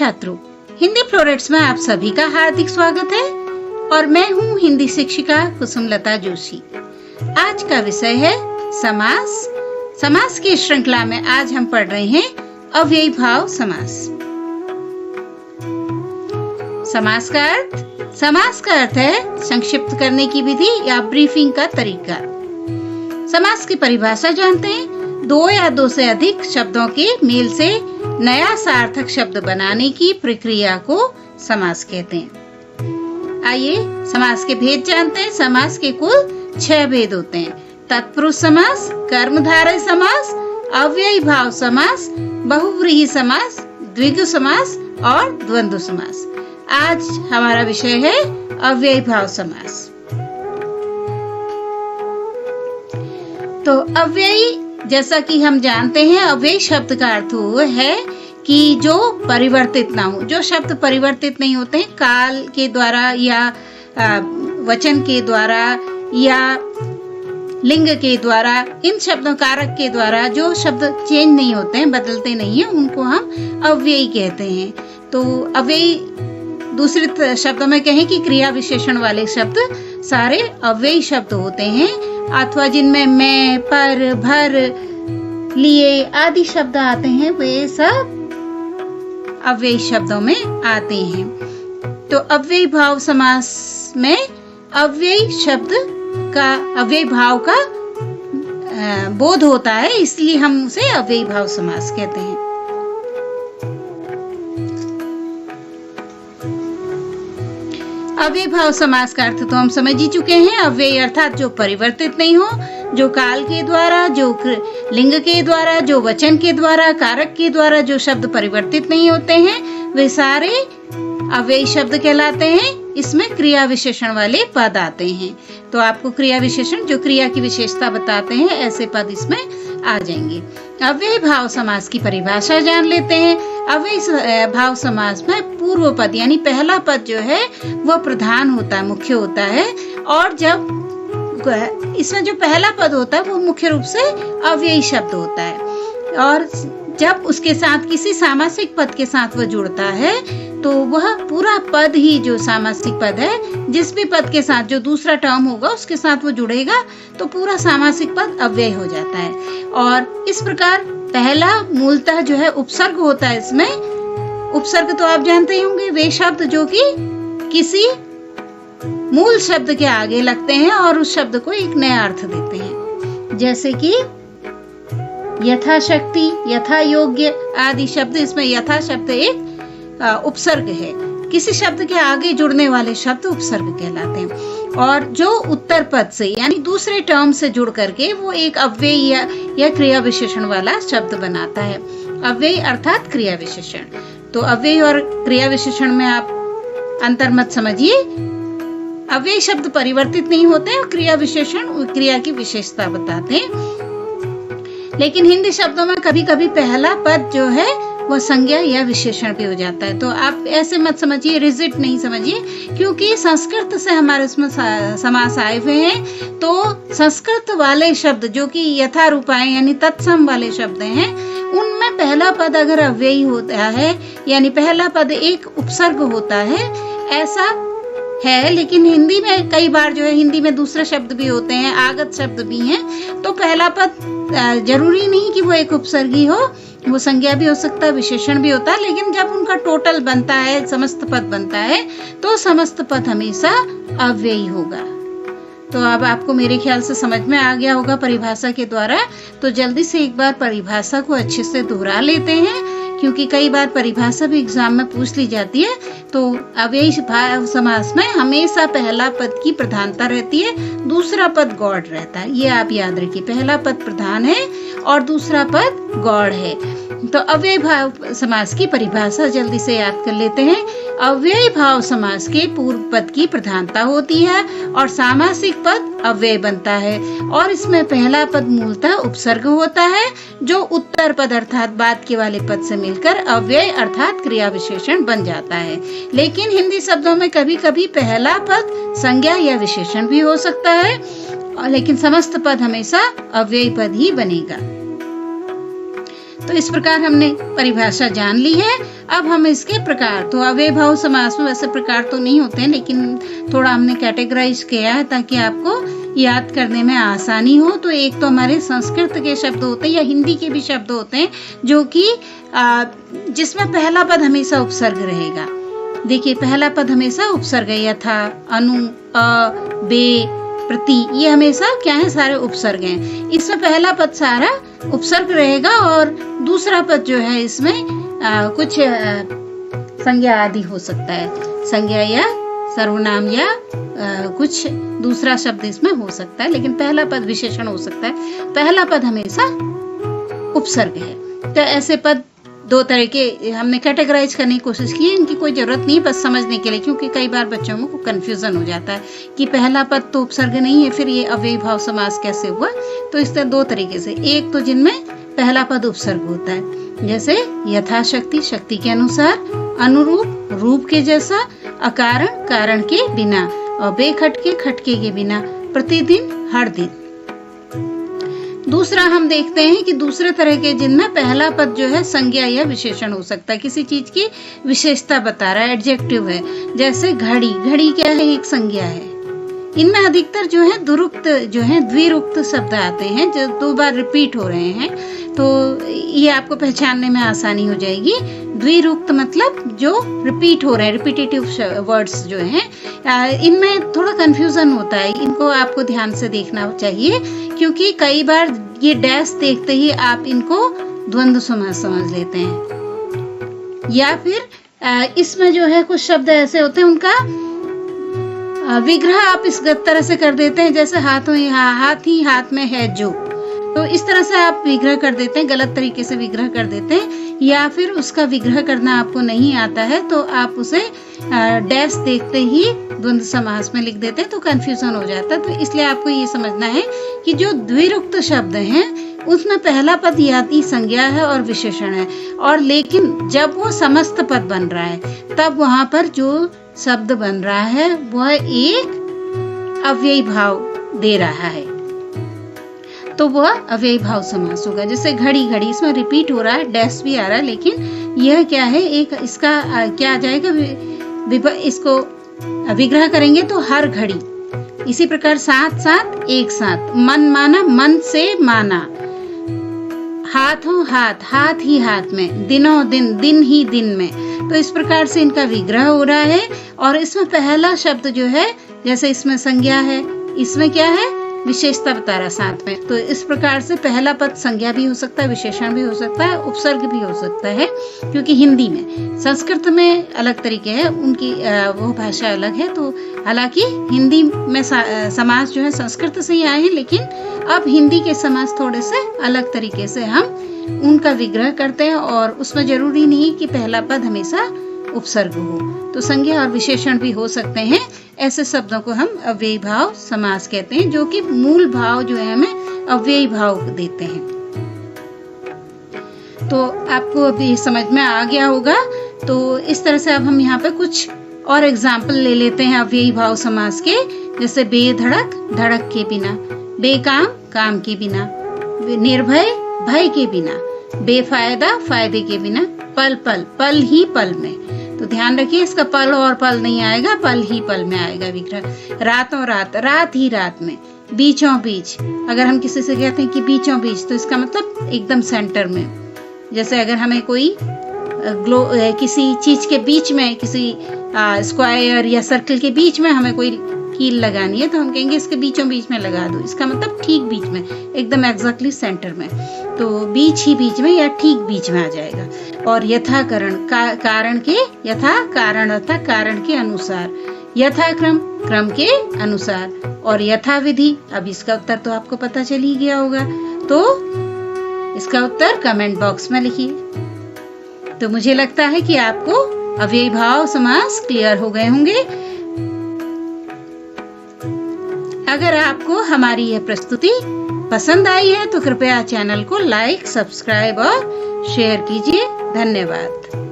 छात्रों, हिंदी फ्लोरेट्स में आप सभी का हार्दिक स्वागत है और मैं हूँ हिंदी शिक्षिका कुसुमलता जोशी। आज का विषय है समास। समास की श्रृंखला में आज हम पढ़ रहे हैं अव्ययी भाव समास। समास का अर्थ है संक्षिप्त करने की विधि या ब्रीफिंग का तरीका। समास की परिभाषा जानते हैं। दो या दो से अधिक शब्दों के मेल से नया सार्थक शब्द बनाने की प्रक्रिया को समास कहते हैं। आइए समास के भेद जानते हैं। समास के कुल 6 भेद होते हैं। तत्पुरुष समास, कर्मधारय समास, अव्ययी भाव समास, बहुव्रीहि समास, द्विगु समास और द्वंद्व समास। आज हमारा विषय है अव्ययी भाव समास। तो अव्ययी, जैसा कि हम जानते हैं, अव्ययी शब्द का अर्थ है कि जो परिवर्तित ना हो। जो शब्द परिवर्तित नहीं होते हैं, काल के द्वारा या वचन के द्वारा या लिंग के द्वारा, इन शब्दों कारक के द्वारा जो शब्द चेंज नहीं होते हैं, बदलते नहीं हैं, उनको हम अव्ययी कहते हैं। तो अव्ययी, दूसरे शब्दों में कहें कि क्रिया विशेषण वाले शब्द सारे अव्ययी शब्द होते हैं, अथवा जिनमें मैं, पर, भर, लिए आदि शब्द आते हैं, वे सब अव्ययी शब्दों में आते हैं। तो अव्ययी भाव समास में अव्ययी शब्द का, अव्ययी भाव का बोध होता है, इसलिए हम उसे अव्ययी भाव समास कहते हैं। अव्ययी भाव समास का अर्थ तो हम समझ ही चुके हैं। अव्ययी अर्थात जो परिवर्तित नहीं हो, जो काल के द्वारा, जो लिंग के द्वारा, जो वचन के द्वारा, कारक के द्वारा जो शब्द परिवर्तित नहीं होते हैं, वे सारे अव्ययी शब्द कहलाते हैं। इसमें क्रिया विशेषण वाले पद आते हैं। तो आपको क्रिया विशेषण, जो क्रिया की विशेषता बताते हैं, ऐसे पद इसमें आ जाएंगे। अव्ययी भाव समास की परिभाषा जान लेते हैं। अव्ययी भाव समास में पूर्व पद यानी पहला पद जो है वह प्रधान होता है, मुख्य होता है। और जब इसमें जो पहला पद होता है वो मुख्य रूप से अव्ययी शब्द होता है, और जब उसके साथ किसी सामासिक पद के साथ वह जुड़ता है तो वह पूरा पद ही, जो सामासिक पद है, जिस भी पद के साथ जो दूसरा टर्म होगा उसके साथ वो जुड़ेगा तो पूरा सामासिक पद अव्यय हो जाता है। और इस प्रकार पहला मूलतः जो है उपसर्ग होता है। इसमें उपसर्ग तो आप जानते ही होंगे, वे शब्द जो कि किसी मूल शब्द के आगे लगते हैं और उस शब्द को एक नया अर्थ देते हैं, जैसे कि यथाशक्ति, यथा योग्य आदि शब्द। इसमें यथा शब्द एक उपसर्ग है। किसी शब्द के आगे जुड़ने वाले शब्द उपसर्ग कहलाते हैं। और जो उत्तर पद से यानी दूसरे टर्म से जुड़ करके वो एक अव्ययी या क्रिया विशेषण वाला शब्द बनाता है। अव्ययी अर्थात क्रिया विशेषण। तो अव्ययी और क्रिया विशेषण में आप अंतर मत समझिए। अव्ययी शब्द परिवर्तित नहीं होते और क्रिया विशेषण क्रिया की विशेषता बताते हैं। लेकिन हिंदी शब्दों में कभी कभी पहला पद जो है वो संज्ञा या विशेषण भी हो जाता है। तो आप ऐसे मत समझिए, रिजिड नहीं समझिए, क्योंकि संस्कृत से हमारे इसमें समास आए हुए हैं। तो संस्कृत वाले शब्द जो कि यथारूपाए यानी तत्सम वाले शब्द हैं, उनमें पहला पद अगर अव्ययी होता है यानी पहला पद एक उपसर्ग होता है, ऐसा है। लेकिन हिंदी में कई बार जो है, हिंदी में दूसरे शब्द भी होते हैं, आगत शब्द भी हैं। तो पहला पद जरूरी नहीं कि वो एक उपसर्गी हो, वो संज्ञा भी हो सकता है, विशेषण भी होता है। लेकिन जब उनका टोटल बनता है, समस्त पद बनता है, तो समस्त पद हमेशा अव्ययी होगा। तो अब आपको मेरे ख्याल से समझ में आ गया होगा परिभाषा के द्वारा। तो जल्दी से एक बार परिभाषा को अच्छे से दोहरा लेते हैं, क्योंकि कई बार परिभाषा भी एग्जाम में पूछ ली जाती है। तो अव्ययी भाव समास में हमेशा पहला पद की प्रधानता रहती है, दूसरा पद गौड़ रहता है। ये आप याद रखिए, पहला पद प्रधान है और दूसरा पद गौड़ है। तो अव्ययी भाव समास की परिभाषा जल्दी से याद कर लेते हैं। अव्ययी भाव समास के पूर्व पद की प्रधानता होती है और सामासिक पद अव्यय बनता है, और इसमें पहला पद मूलतः उपसर्ग होता है, जो उत्तर पद अर्थात बाद के वाले पद से मिलकर अव्यय अर्थात क्रिया विशेषण बन जाता है। लेकिन हिंदी शब्दों में कभी कभी पहला पद संज्ञा या विशेषण भी हो सकता है, लेकिन समस्त पद हमेशा अव्ययी पद ही बनेगा। तो इस प्रकार हमने परिभाषा जान ली है। अब हम इसके प्रकार, तो अव्ययी भाव समास में वैसे प्रकार तो नहीं होते हैं, लेकिन थोड़ा हमने कैटेगराइज किया है ताकि आपको याद करने में आसानी हो। तो एक तो हमारे संस्कृत के शब्द होते हैं या हिंदी के भी शब्द होते हैं जो कि जिसमें पहला पद हमेशा उपसर्ग रहेगा। देखिए, पहला पद हमेशा उपसर्ग है, यथा, अनु, अ, बे, प्रति, ये हमेशा क्या है, सारे उपसर्ग हैं। इसमें पहला पद सारा उपसर्ग रहेगा और दूसरा पद जो है इसमें कुछ संज्ञा आदि हो सकता है, संज्ञा या सर्वनाम या कुछ दूसरा शब्द इसमें हो सकता है, लेकिन पहला पद विशेषण हो सकता है। पहला पद हमेशा उपसर्ग है। तो ऐसे पद दो तरह के हमने कैटेगराइज करने की कोशिश की है। इनकी कोई जरूरत नहीं, बस समझने के लिए, क्योंकि कई बार बच्चों को कंफ्यूजन हो जाता है कि पहला पद तो उपसर्ग नहीं है, फिर ये अव्ययी भाव समास कैसे हुआ। तो इस तरह दो तरीके से, एक तो जिनमें पहला पद उपसर्ग होता है, जैसे यथाशक्ति, शक्ति के अनुसार, अनुरूप, रूप के जैसा, अकारण, कारण के बिना, और बेखटके, खटके के बिना, प्रतिदिन, हर दिन। दूसरा हम देखते हैं कि दूसरे तरह के जिनमें पहला पद जो है संज्ञा या विशेषण हो सकता है, किसी चीज की विशेषता बता रहा है, एडजेक्टिव है। जैसे घड़ी, घड़ी क्या है, एक संज्ञा है। इनमें अधिकतर जो है दुरुक्त, जो है द्विरुक्त शब्द आते हैं, जो दो बार रिपीट हो रहे हैं, तो ये आपको पहचानने में आसानी हो जाएगी। द्विरुक्त मतलब जो रिपीट हो रहे हैं, रिपीटेटिव वर्ड्स जो हैं, इनमें थोड़ा कंफ्यूजन होता है, इनको आपको ध्यान से देखना चाहिए, क्योंकि कई बार ये डैश देखते ही आप इनको द्वंद्व समास समझ लेते हैं। या फिर इसमें जो है कुछ शब्द ऐसे होते हैं, उनका विग्रह आप इस तरह से कर देते हैं, जैसे हाथी हाथ में है जो, तो इस तरह से आप विग्रह कर देते हैं, गलत तरीके से विग्रह कर देते हैं। या फिर उसका विग्रह करना आपको नहीं आता है तो आप उसे डैश देखते ही द्वंद्व समास में लिख देते हैं, तो कंफ्यूजन हो जाता है। तो इसलिए आपको ये समझना है कि जो द्विरुक्त शब्द हैं उसमें पहला पद याति संज्ञा है और विशेषण है, और लेकिन जब वो समस्त पद बन रहा है तब वहां पर जो शब्द बन रहा है वह एक अव्ययी भाव दे रहा है, तो वह अव्ययी भाव समास होगा। जैसे घड़ी, घड़ी इसमें रिपीट हो रहा है, डैश भी आ रहा है, लेकिन यह क्या है, एक इसका क्या आ जाएगा, इसको विग्रह करेंगे तो हर घड़ी। इसी प्रकार साथ साथ, एक साथ, मन माना, मन से माना, हाथों हाथ, हाथ ही हाथ में, दिनों दिन, दिन ही दिन में। तो इस प्रकार से इनका विग्रह हो रहा है। और इसमें पहला शब्द जो है, जैसे इसमें संज्ञा है, इसमें क्या है, विशेषता बता रहा साथ में। तो इस प्रकार से पहला पद संज्ञा भी हो सकता है, विशेषण भी हो सकता है, उपसर्ग भी हो सकता है, क्योंकि हिंदी में, संस्कृत में अलग तरीके है, उनकी वो भाषा अलग है। तो हालांकि हिंदी में समास जो है संस्कृत से ही आए हैं, लेकिन अब हिंदी के समास थोड़े से अलग तरीके से हम उनका विग्रह करते हैं, और उसमें जरूरी नहीं कि पहला पद हमेशा उपसर्ग हो, तो संज्ञा और विशेषण भी हो सकते हैं। ऐसे शब्दों को हम अव्ययी भाव समास कहते हैं, जो कि मूल भाव जो है हमें अव्ययी भाव देते हैं। तो आपको अभी समझ में आ गया होगा। तो इस तरह से अब हम यहाँ पे कुछ और एग्जाम्पल ले लेते हैं अव्ययी भाव समास के, जैसे बेधड़क, धड़क के बिना, बेकाम, काम के बिना, निर्भय, भय के बिना, बेफायदा, फायदे के बिना, पल पल, पल ही पल में। तो ध्यान रखिए, इसका पल और पल नहीं आएगा, पल ही पल में आएगा विग्रह। रातों रात, रात ही रात में, बीचों बीच। अगर हम किसी से कहते हैं कि बीचों बीच, तो इसका मतलब एकदम सेंटर में। जैसे अगर हमें कोई किसी चीज के बीच में, किसी स्क्वायर या सर्कल के बीच में हमें कोई कील लगानी है, तो हम कहेंगे इसके बीचों बीच में लगा दो। इसका मतलब ठीक बीच में, एकदम एग्जैक्टली सेंटर में। तो बीच ही बीच में या ठीक बीच में आ जाएगा। और यथाकरण, कारण के, यथा कारण अर्थात कारण के अनुसार, यथाक्रम, क्रम के अनुसार, और यथाविधि। अब इसका उत्तर तो आपको पता चल ही गया होगा, तो इसका उत्तर कमेंट बॉक्स में लिखिए। तो मुझे लगता है कि आपको अव्ययी भाव समास क्लियर हो गए होंगे। अगर आपको हमारी यह प्रस्तुति पसंद आई है तो कृपया चैनल को लाइक, सब्सक्राइब और शेयर कीजिए। धन्यवाद।